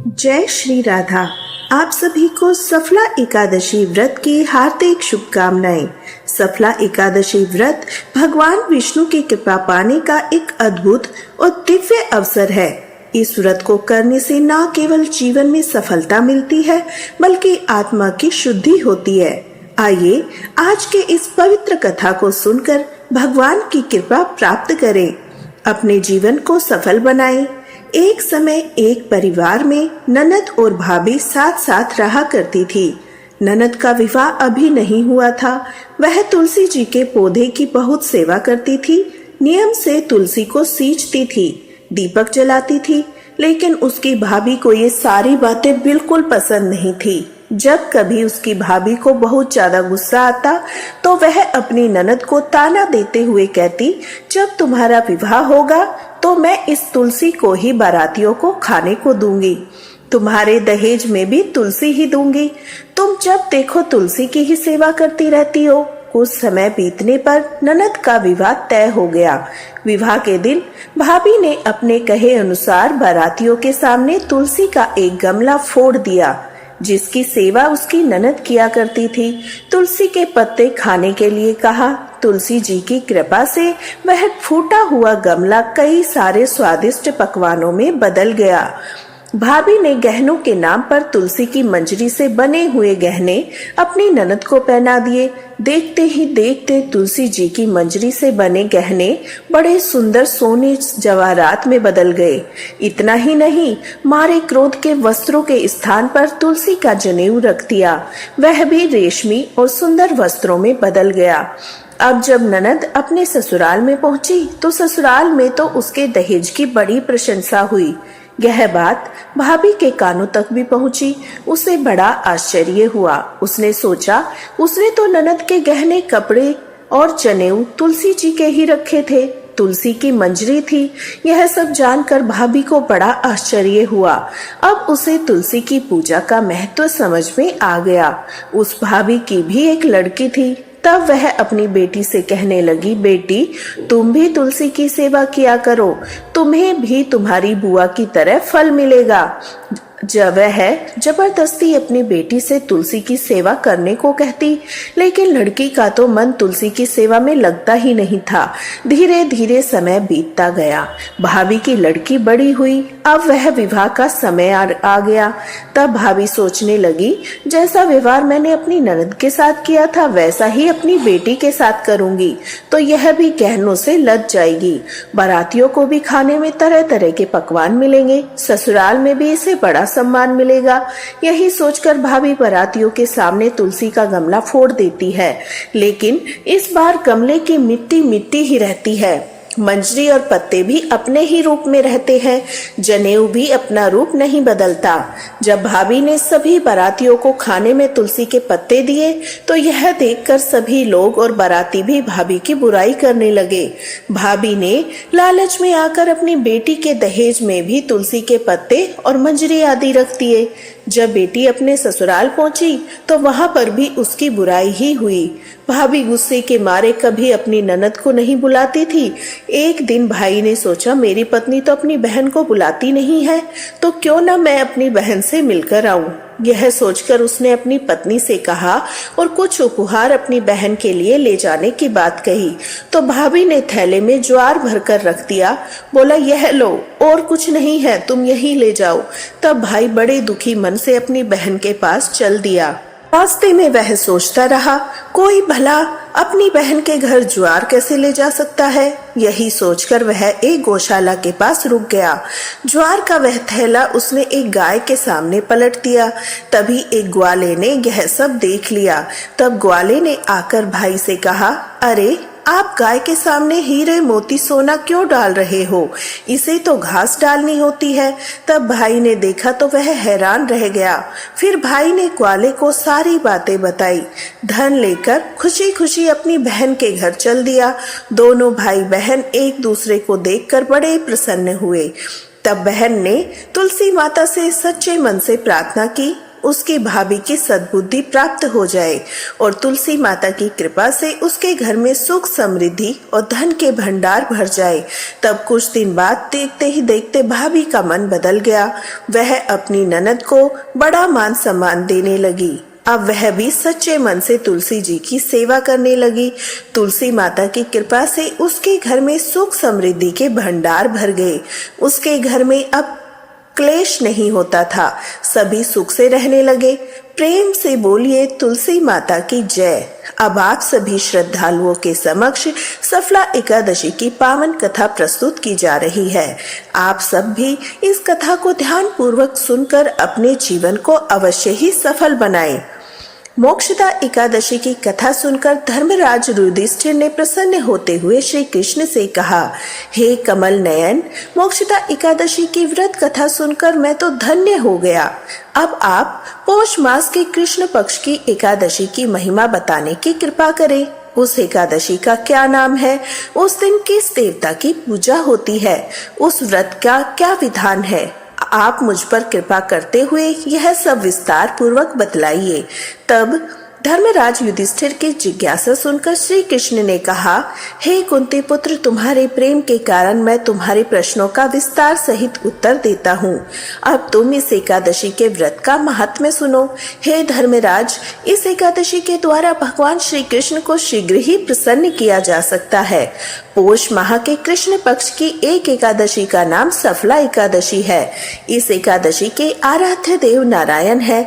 जय श्री राधा। आप सभी को सफला एकादशी व्रत की हार्दिक शुभकामनाएं। सफला एकादशी व्रत भगवान विष्णु की कृपा पाने का एक अद्भुत और दिव्य अवसर है। इस व्रत को करने से न केवल जीवन में सफलता मिलती है बल्कि आत्मा की शुद्धि होती है। आइए आज के इस पवित्र कथा को सुनकर भगवान की कृपा प्राप्त करें, अपने जीवन को सफल बनाएं। एक समय एक परिवार में ननद और भाभी साथ साथ रहा करती थी। ननद का विवाह अभी नहीं हुआ था। वह तुलसी जी के पौधे की बहुत सेवा करती थी। नियम से तुलसी को सींचती थी, दीपक जलाती थी, लेकिन उसकी भाभी को ये सारी बातें बिल्कुल पसंद नहीं थी। जब कभी उसकी भाभी को बहुत ज्यादा गुस्सा आता तो वह अपनी ननद को ताना देते हुए कहती, जब तुम्हारा विवाह होगा तो मैं इस तुलसी को ही बारातियों को खाने को दूंगी। तुम्हारे दहेज में भी तुलसी ही दूंगी। तुम जब देखो तुलसी की ही सेवा करती रहती हो। कुछ समय बीतने पर ननद का विवाह तय हो गया। विवाह के दिन भाभी ने अपने कहे अनुसार बारातियों के सामने तुलसी का एक गमला फोड़ दिया, जिसकी सेवा उसकी ननद किया करती थी। तुलसी के पत्ते खाने के लिए कहा। तुलसी जी की कृपा से वह फूटा हुआ गमला कई सारे स्वादिष्ट पकवानों में बदल गया। भाभी ने गहनों के नाम पर तुलसी की मंजरी से बने हुए गहने अपनी ननद को पहना दिए। देखते ही देखते तुलसी जी की मंजरी से बने गहने बड़े सुंदर सोने जवाहरात में बदल गए। इतना ही नहीं, मारे क्रोध के वस्त्रों के स्थान पर तुलसी का जनेऊ रख दिया। वह भी रेशमी और सुंदर वस्त्रों में बदल गया। अब जब ननद अपने ससुराल में पहुंची तो ससुराल में तो उसके दहेज की बड़ी प्रशंसा हुई। यह बात भाभी के कानों तक भी पहुंची। उसे बड़ा आश्चर्य हुआ। उसने सोचा, उसने तो ननद के गहने, कपड़े और जनेऊ तुलसी जी के ही रखे थे, तुलसी की मंजरी थी। यह सब जानकर भाभी को बड़ा आश्चर्य हुआ। अब उसे तुलसी की पूजा का महत्व समझ में आ गया। उस भाभी की भी एक लड़की थी। तब वह अपनी बेटी से कहने लगी, बेटी तुम भी तुलसी की सेवा किया करो, तुम्हें भी तुम्हारी बुआ की तरह फल मिलेगा। जब वह जबरदस्ती अपनी बेटी से तुलसी की सेवा करने को कहती, लेकिन लड़की का तो मन तुलसी की सेवा में लगता ही नहीं था। धीरे धीरे समय बीतता गया। भाभी की लड़की बड़ी हुई। अब वह विवाह का समय आ गया। तब भाभी सोचने लगी, जैसा व्यवहार मैंने अपनी ननद के साथ किया था वैसा ही अपनी बेटी के साथ करूंगी, तो यह भी गहनों से लद जाएगी। बारातियों को भी खाने में तरह तरह के पकवान मिलेंगे, ससुराल में भी इसे बड़ा सम्मान मिलेगा। यही सोचकर भाभी बारातियों के सामने तुलसी का गमला फोड़ देती है, लेकिन इस बार गमले की मिट्टी मिट्टी ही रहती है। मंजरी और पत्ते भी अपने ही रूप में रहते हैं। जनेऊ भी अपना रूप नहीं बदलता। जब भाभी ने सभी बारातियों को खाने में तुलसी के पत्ते दिए तो यह देखकर सभी लोग और बाराती भी भाभी की बुराई करने लगे। भाभी ने लालच में आकर अपनी बेटी के दहेज में भी तुलसी के पत्ते और मंजरी आदि रख दिए। जब बेटी अपने ससुराल पहुंची तो वहां पर भी उसकी बुराई ही हुई। भाभी गुस्से के मारे कभी अपनी ननद को नहीं बुलाती थी। एक दिन भाई ने सोचा, मेरी पत्नी तो अपनी बहन को बुलाती नहीं है, तो क्यों ना मैं अपनी बहन से मिलकर आऊं। यह सोचकर उसने अपनी पत्नी से कहा और कुछ उपहार अपनी बहन के लिए ले जाने की बात कही। तो भाभी ने थैले में ज्वार भरकर रख दिया। बोला, यह लो, और कुछ नहीं है, तुम यही ले जाओ। तब भाई बड़े दुखी मन से अपनी बहन के पास चल दिया। रास्ते में वह सोचता रहा, कोई भला अपनी बहन के घर ज्वार कैसे ले जा सकता है। यही सोचकर वह एक गौशाला के पास रुक गया। ज्वार का वह थैला उसने एक गाय के सामने पलट दिया। तभी एक ग्वाले ने यह सब देख लिया। तब ग्वाले ने आकर भाई से कहा, अरे आप गाय के सामने हीरे मोती सोना क्यों डाल रहे हो, इसे तो घास डालनी होती है। तब भाई ने देखा तो वह हैरान रह गया। फिर भाई ने ग्वाले को सारी बातें बताई। धन लेकर खुशी खुशी अपनी बहन के घर चल दिया। दोनों भाई बहन एक दूसरे को देखकर बड़े प्रसन्न हुए। तब बहन ने तुलसी माता से सच्चे मन से प्रार्थना की। उसकी भाभी की सद्बुद्धि प्राप्त हो जाए और तुलसी माता की कृपा से उसके घर में सुख समृद्धि और धन के भंडार भर जाए। तब कुछ दिन बाद देखते ही देखते भाभी का मन बदल गया। वह अपनी ननद को बड़ा मान सम्मान देने लगी। अब वह भी सच्चे मन से तुलसी जी की सेवा करने लगी। तुलसी माता की कृपा से उसके घर में सुख समृद्धि के भंडार भर गए। उसके घर में अब क्लेश नहीं होता था, सभी सुख से रहने लगे। प्रेम से बोलिए तुलसी माता की जय। अब आप सभी श्रद्धालुओं के समक्ष सफला एकादशी की पावन कथा प्रस्तुत की जा रही है। आप सब भी इस कथा को ध्यान पूर्वक सुनकर अपने जीवन को अवश्य ही सफल बनाएं। मोक्षदा एकादशी की कथा सुनकर धर्मराज युधिष्ठिर ने प्रसन्न होते हुए श्री कृष्ण से कहा, हे कमल नयन, मोक्षदा एकादशी की व्रत कथा सुनकर मैं तो धन्य हो गया। अब आप पौष मास के कृष्ण पक्ष की एकादशी की महिमा बताने की कृपा करें। उस एकादशी का क्या नाम है? उस दिन किस देवता की पूजा होती है? उस व्रत का क्या विधान है? आप मुझ पर कृपा करते हुए यह सब विस्तार पूर्वक बतलाइए। तब धर्मराज युधिष्ठिर की जिज्ञासा सुनकर श्री कृष्ण ने कहा, हे कुंती पुत्र, तुम्हारे प्रेम के कारण मैं तुम्हारे प्रश्नों का विस्तार सहित उत्तर देता हूँ। अब तुम इस एकादशी के व्रत का महात्म्य सुनो। हे धर्मराज, इस एकादशी के द्वारा भगवान श्री कृष्ण को शीघ्र ही प्रसन्न किया जा सकता है। पौष माह के कृष्ण पक्ष की एक एकादशी का नाम सफला एकादशी है। इस एकादशी के आराध्य देव नारायण है।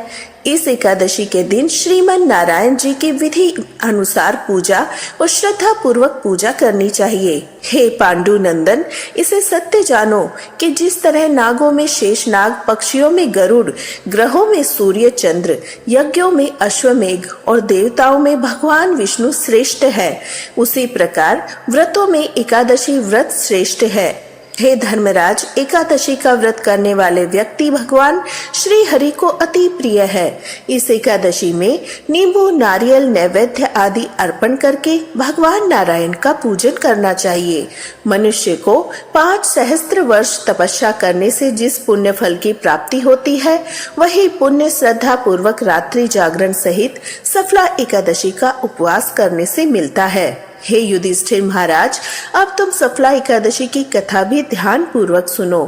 इस एकादशी के दिन श्रीमन नारायण जी की विधि अनुसार पूजा और श्रद्धा पूर्वक पूजा करनी चाहिए। हे पांडु नंदन, इसे सत्य जानो कि जिस तरह नागों में शेषनाग, पक्षियों में गरुड़, ग्रहों में सूर्य चंद्र, यज्ञों में अश्वमेघ और देवताओं में भगवान विष्णु श्रेष्ठ है, उसी प्रकार व्रतों में एकादशी व्रत श्रेष्ठ है। हे धर्मराज, एकादशी का व्रत करने वाले व्यक्ति भगवान श्री हरि को अति प्रिय है। इस एकादशी में नींबू, नारियल, नैवेद्य आदि अर्पण करके भगवान नारायण का पूजन करना चाहिए। मनुष्य को 5 सहस्त्र वर्ष तपस्या करने से जिस पुण्य फल की प्राप्ति होती है, वही पुण्य श्रद्धा पूर्वक रात्रि जागरण सहित सफला एकादशी का उपवास करने से मिलता है। हे युधिष्ठिर महाराज, अब तुम सफला एकादशी की कथा भी ध्यान पूर्वक सुनो।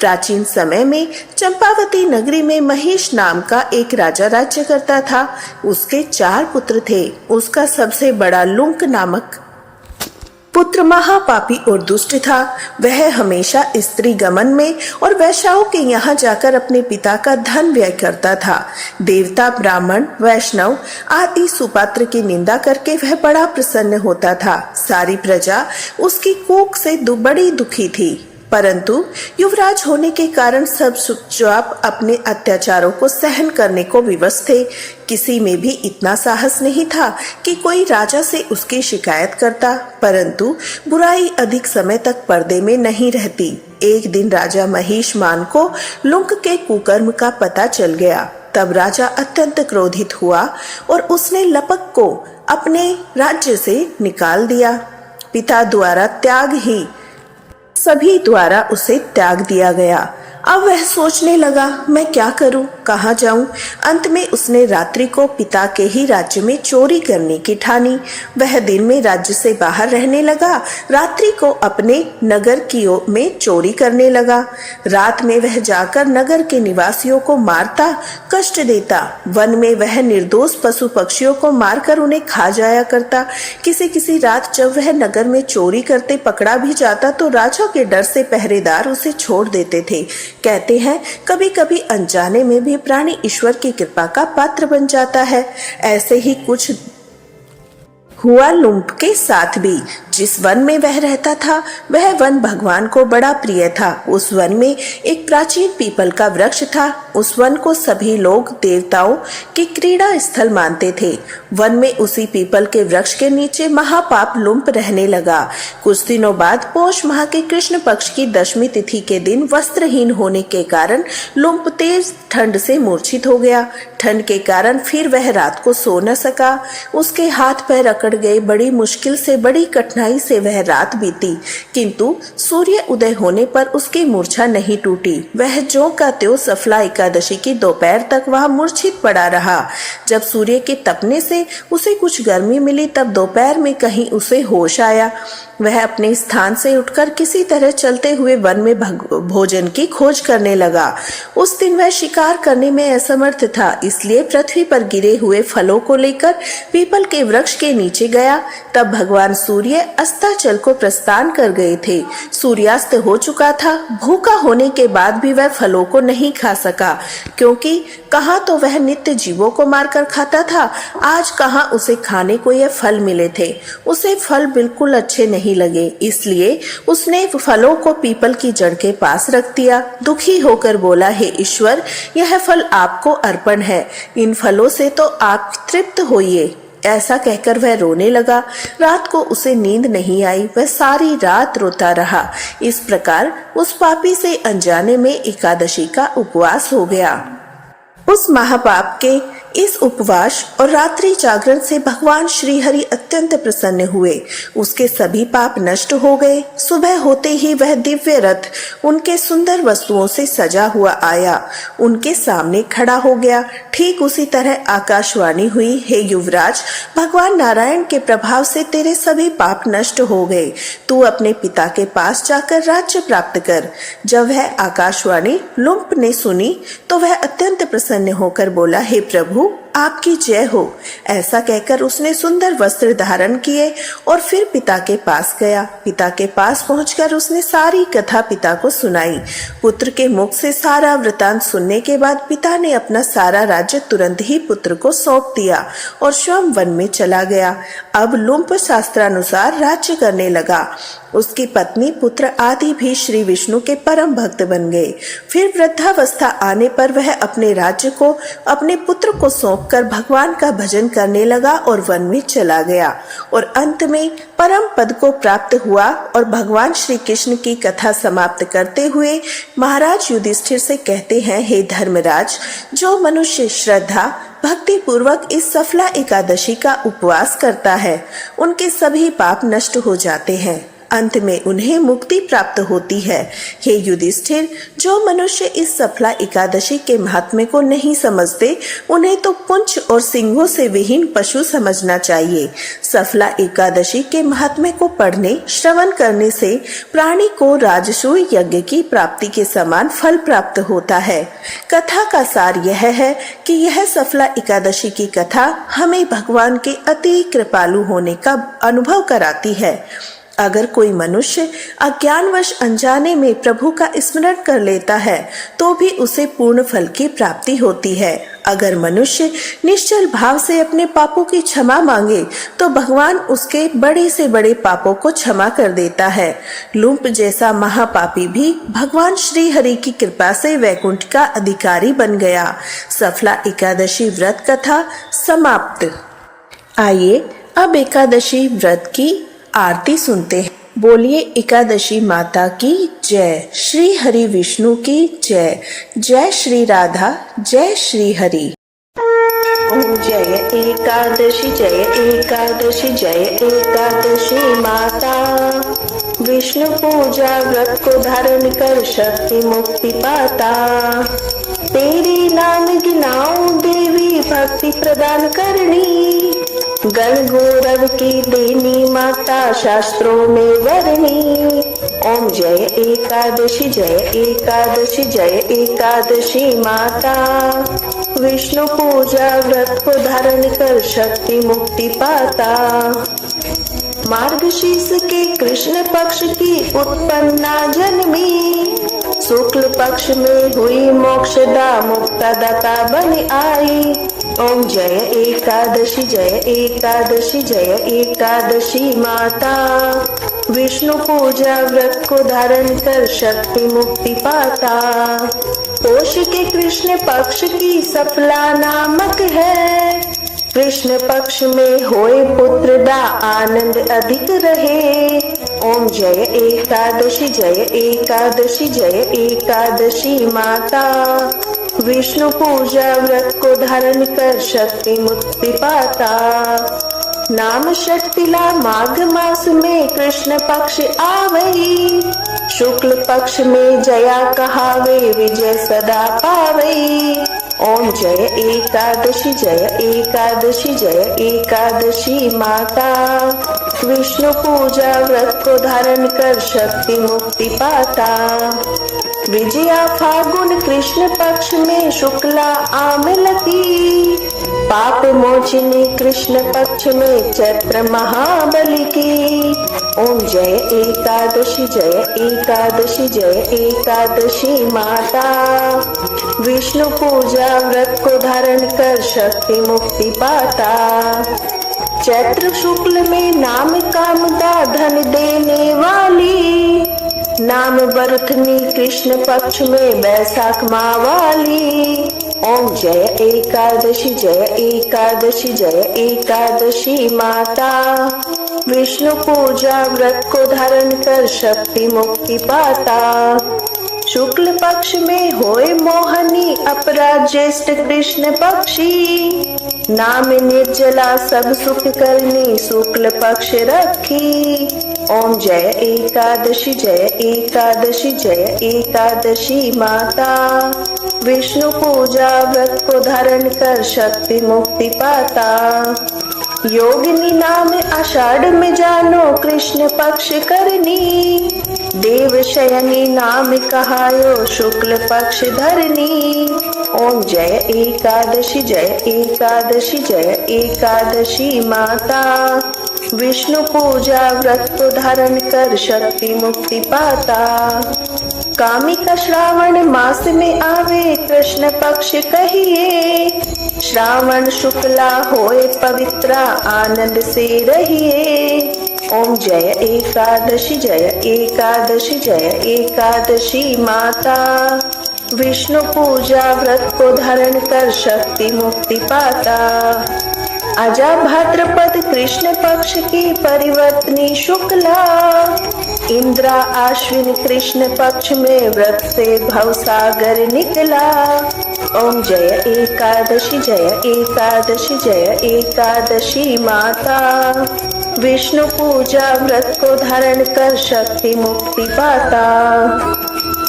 प्राचीन समय में चंपावती नगरी में महेश नाम का एक राजा राज्य करता था। उसके 4 पुत्र थे। उसका सबसे बड़ा लुंक नामक पुत्र महापापी और दुष्ट था। वह हमेशा स्त्री गमन में और वैश्याओं के यहाँ जाकर अपने पिता का धन व्यय करता था। देवता, ब्राह्मण, वैष्णव आदि सुपात्र की निंदा करके वह बड़ा प्रसन्न होता था। सारी प्रजा उसकी कोख से बड़ी दुखी थी, परंतु युवराज होने के कारण सब चुपचाप अपने अत्याचारों को सहन करने को विवश थे। किसी में भी इतना साहस नहीं था कि कोई राजा से उसकी शिकायत करता, परंतु बुराई अधिक समय तक पर्दे में नहीं रहती। एक दिन राजा महिषमान को लुंक के कुकर्म का पता चल गया। तब राजा अत्यंत क्रोधित हुआ और उसने लपक को अपने राज्य से निकाल दिया। पिता द्वारा त्याग ही सभी द्वारा उसे त्याग दिया गया। अब वह सोचने लगा, मैं क्या करूं, कहाँ जाऊं। अंत में उसने रात्रि को पिता के ही राज्य में चोरी करने की ठानी। वह दिन में राज्य से बाहर रहने लगा, रात्रि को अपने नगर की में चोरी करने लगा। रात में वह जाकर नगर के निवासियों को मारता, कष्ट देता। वन में वह निर्दोष पशु पक्षियों को मारकर उन्हें खा जाया करता। किसी रात जब वह नगर में चोरी करते पकड़ा भी जाता तो राजा के डर से पहरेदार उसे छोड़ देते थे। कहते हैं कभी कभी अनजाने में भी प्राणी ईश्वर की कृपा का पात्र बन जाता है। ऐसे ही कुछ हुआ लुंप के साथ भी। जिस वन में वह रहता था वह वन भगवान को बड़ा प्रिय था। उस वन में एक प्राचीन पीपल का वृक्ष था। उस वन को सभी लोग देवताओं की क्रीड़ा स्थल मानते थे। वन में उसी पीपल के वृक्ष के नीचे महापाप लुंप रहने लगा। कुछ दिनों बाद पौष माह के कृष्ण पक्ष की 10वीं तिथि के दिन वस्त्रहीन होने के कारण लुंप तेज ठंड से मूर्छित हो गया। ठंड के कारण फिर वह रात को सो न सका। उसके हाथ पैर अकड़ गए। बड़ी मुश्किल से बड़ी कठिनाई कठिनाई से वह रात बीती, किंतु सूर्य उदय होने पर उसकी मूर्छा नहीं टूटी। वह ज्यों का त्यों सफला एकादशी की दोपहर तक वह मूर्छित पड़ा रहा। जब सूर्य के तपने से उसे कुछ गर्मी मिली, तब दोपहर में कहीं उसे होश आया। वह अपने स्थान से उठकर किसी तरह चलते हुए वन में भोजन की खोज करने लगा। उस दिन वह शिकार करने में असमर्थ था, इसलिए पृथ्वी पर गिरे हुए फलों को लेकर पीपल के वृक्ष के नीचे गया। तब भगवान सूर्य अस्ताचल को प्रस्थान कर गए थे। सूर्यास्त हो चुका था। भूखा होने के बाद भी वह फलों को नहीं खा सका, क्योंकि कहाँ तो वह नित्य जीवों को मारकर खाता था, आज कहाँ उसे खाने को यह फल मिले थे। उसे फल बिल्कुल अच्छे नहीं लगे, इसलिए उसने फलों को पीपल की जड़ के पास रख दिया। दुखी होकर बोला, हे ईश्वर, यह फल आपको अर्पण है, इन फलों से तो आप तृप्त होइए। ऐसा कहकर वह रोने लगा। रात को उसे नींद नहीं आई, वह सारी रात रोता रहा। इस प्रकार उस पापी से अनजाने में एकादशी का उपवास हो गया। उस महापाप के इस उपवास और रात्रि जागरण से भगवान श्री हरि अत्यंत प्रसन्न हुए। उसके सभी पाप नष्ट हो गए। सुबह होते ही वह दिव्य रथ उनके सुंदर वस्तुओं से सजा हुआ आया, उनके सामने खड़ा हो गया। ठीक उसी तरह आकाशवाणी हुई, हे युवराज, भगवान नारायण के प्रभाव से तेरे सभी पाप नष्ट हो गए। तू अपने पिता के पास जाकर राज्य प्राप्त कर। जब वह आकाशवाणी लुम्प ने सुनी तो वह अत्यंत प्रसन्न होकर बोला, हे प्रभु, आपकी जय हो। ऐसा कहकर उसने सुंदर वस्त्र धारण किए और फिर पिता के पास गया। पिता के पास पहुंचकर उसने सारी कथा पिता को सुनाई। पुत्र के मुख से सारा वृतांत सुनने के बाद पिता ने अपना सारा राज्य तुरंत ही पुत्र को सौंप दिया और स्वयं वन में चला गया। अब लुम्प शास्त्रानुसार राज्य करने लगा। उसकी पत्नी, पुत्र आदि भी श्री विष्णु के परम भक्त बन गए। फिर वृद्धावस्था आने पर वह अपने राज्य को अपने पुत्र को सौंपकर भगवान का भजन करने लगा और वन में चला गया और अंत में परम पद को प्राप्त हुआ। और भगवान श्री कृष्ण की कथा समाप्त करते हुए महाराज युधिष्ठिर से कहते हैं, हे धर्मराज, जो मनुष्य श्रद्धा भक्ति पूर्वक इस सफला एकादशी का उपवास करता है, उनके सभी पाप नष्ट हो जाते हैं, अंत में उन्हें मुक्ति प्राप्त होती है। हे युधिष्ठिर, जो मनुष्य इस सफला एकादशी के महात्म्य को नहीं समझते, उन्हें तो पुंछ और सिंगों से विहीन पशु समझना चाहिए। सफला एकादशी के महात्म्य को पढ़ने श्रवण करने से प्राणी को राजसूय यज्ञ की प्राप्ति के समान फल प्राप्त होता है। कथा का सार यह है कि यह सफला एकादशी की कथा हमें भगवान के अति कृपालु होने का अनुभव कराती है। अगर कोई मनुष्य अज्ञानवश अनजाने में प्रभु का स्मरण कर लेता है तो भी उसे पूर्ण फल की प्राप्ति होती है। अगर मनुष्य निश्चल भाव से अपने पापों की क्षमा मांगे तो भगवान उसके बड़े से बड़े पापों को क्षमा कर देता है। लुम्प जैसा महापापी भी भगवान श्री हरि की कृपा से वैकुंठ का अधिकारी बन गया। सफला एकादशी व्रत कथा समाप्त। आइए अब एकादशी व्रत की आरती सुनते हैं। बोलिए एकादशी माता की जय। श्री हरि विष्णु की जय। जय श्री राधा, जय श्री हरि। ओम जय एकादशी, जय एकादशी, जय एकादशी माता। विष्णु पूजा व्रत को धारण कर शक्ति मुक्ति पाता। तेरे नाम गिनाऊं देवी, भक्ति प्रदान करनी। गण गौरव की देनी माता, शास्त्रों में वर्णी। ओम जय एकादशी, जय एकादशी, जय एकादशी माता। विष्णु पूजा व्रत को धारण कर शक्ति मुक्ति पाता। मार्गशीर्ष के कृष्ण पक्ष की उत्पन्ना जन्मी। शुक्ल पक्ष में हुई मोक्षदा, मुक्तदाता बन आई। ओम जय एकादशी, जय एकादशी, जय एकादशी माता। विष्णु पूजा व्रत को धारण कर शक्ति मुक्ति पाता। पोष के कृष्ण पक्ष की सफला नामक है। कृष्ण पक्ष में होए पुत्र दा, आनंद अधिक रहे। ओम जय एकादशी, जय एकादशी, जय एकादशी माता। विष्णु पूजा व्रत को धारण कर शक्ति मुक्ति पाता। नाम षटतिला माघ मास में कृष्ण पक्ष आवई, शुक्ल पक्ष में जया कहावे विजय सदा पावई। ओम जय एकादशी जय एकादशी जय एकादशी माता, विष्णु पूजा व्रत को धारण कर शक्ति मुक्ति पाता। विजया फागुन कृष्ण पक्ष में शुक्ला आमलकी, पाप मोचिनी कृष्ण पक्ष में चैत्र महाबली की। ओम जय एकादशी जय एकादशी जय एकादशी माता, विष्णु पूजा व्रत को धारण कर शक्ति मुक्ति पाता। चैत्र शुक्ल में नाम कामदा धन देने वाली, नाम बरथनी कृष्ण पक्ष में बैसाख माँ वाली। ओम जय एकादशी जय एकादशी जय एकादशी माता, विष्णु पूजा व्रत को धारण कर शक्ति मुक्ति पाता। शुक्ल पक्ष में होए मोहनी अपराध ज्येष्ठ कृष्ण पक्षी, नाम निर्जला सब सुख करनी शुक्ल पक्ष रखी। ओम जय एकादशी जय एकादशी जय एकादशी माता, विष्णु पूजा व्रत को धारण कर शक्ति मुक्ति पाता। योगिनी नाम आषाढ़ में जानो कृष्ण पक्ष करनी, देव शयनी नाम कहायो शुक्ल पक्ष धरनी। ओम जय एकादशी जय एकादशी जय एकादशी माता, विष्णु पूजा व्रत को धारण कर शक्ति मुक्ति पाता। कामिका श्रावण मास में आवे कृष्ण पक्ष कहिए, श्रावण शुक्ला होए पवित्रा आनंद से रहिए। ओम जय एकादशी जय एकादशी जय एकादशी माता, विष्णु पूजा व्रत को धारण कर शक्ति मुक्ति पाता। अजा भाद्रपद कृष्ण पक्ष की परिवर्तनी शुक्ला, इंद्रा आश्विन कृष्ण पक्ष में व्रत से भवसागर निकला। ओम जय एकादशी जय एकादशी जय एकादशी माता, विष्णु पूजा व्रत को धारण कर शक्ति मुक्ति पाता।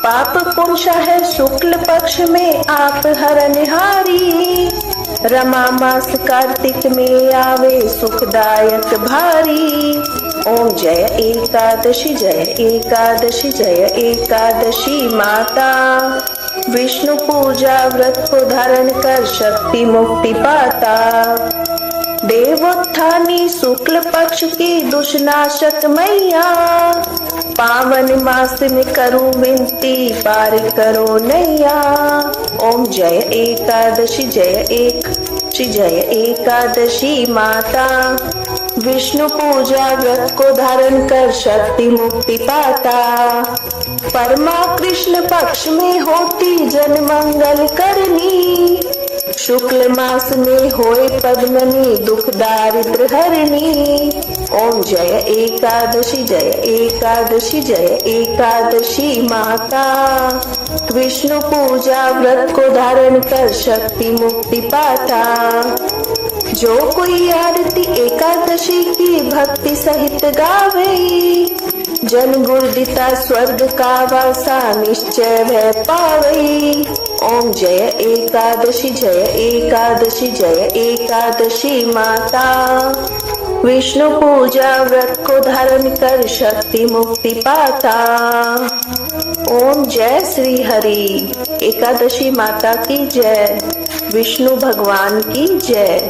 पाप पुरुषा है शुक्ल पक्ष में आप हरनिहारी, रमा मास कार्तिक में आवे सुखदायक भारी। ओम जय एकादशी जय एकादशी जय एकादशी माता, विष्णु पूजा व्रत को धारण कर शक्ति मुक्ति पाता। देवोत्थानी शुक्ल पक्ष की दुष्नाशक मैया, पावन मास में करूं विनती पार करो नैया। ओम जय एकादशी जय एकादशी माता, विष्णु पूजा व्रत को धारण कर शक्ति मुक्ति पाता। परमा कृष्ण पक्ष में होती जन मंगल करनी, शुक्ल मास में होए पद्मनी दुख दारिद्र हरनी। ओम जय एकादशी जय एकादशी जय एकादशी माता, विष्णु पूजा व्रत को धारण कर शक्ति मुक्ति पाता। जो कोई आरती एकादशी की भक्ति सहित गावे, जन गुरुदिता स्वर्ग का वासा निश्चय वह पावई। ओम जय एकादशी जय एकादशी जय एकादशी माता, विष्णु पूजा व्रत को धारण कर शक्ति मुक्ति पाता। ओम जय श्री हरि। एकादशी माता की जय, विष्णु भगवान की जय।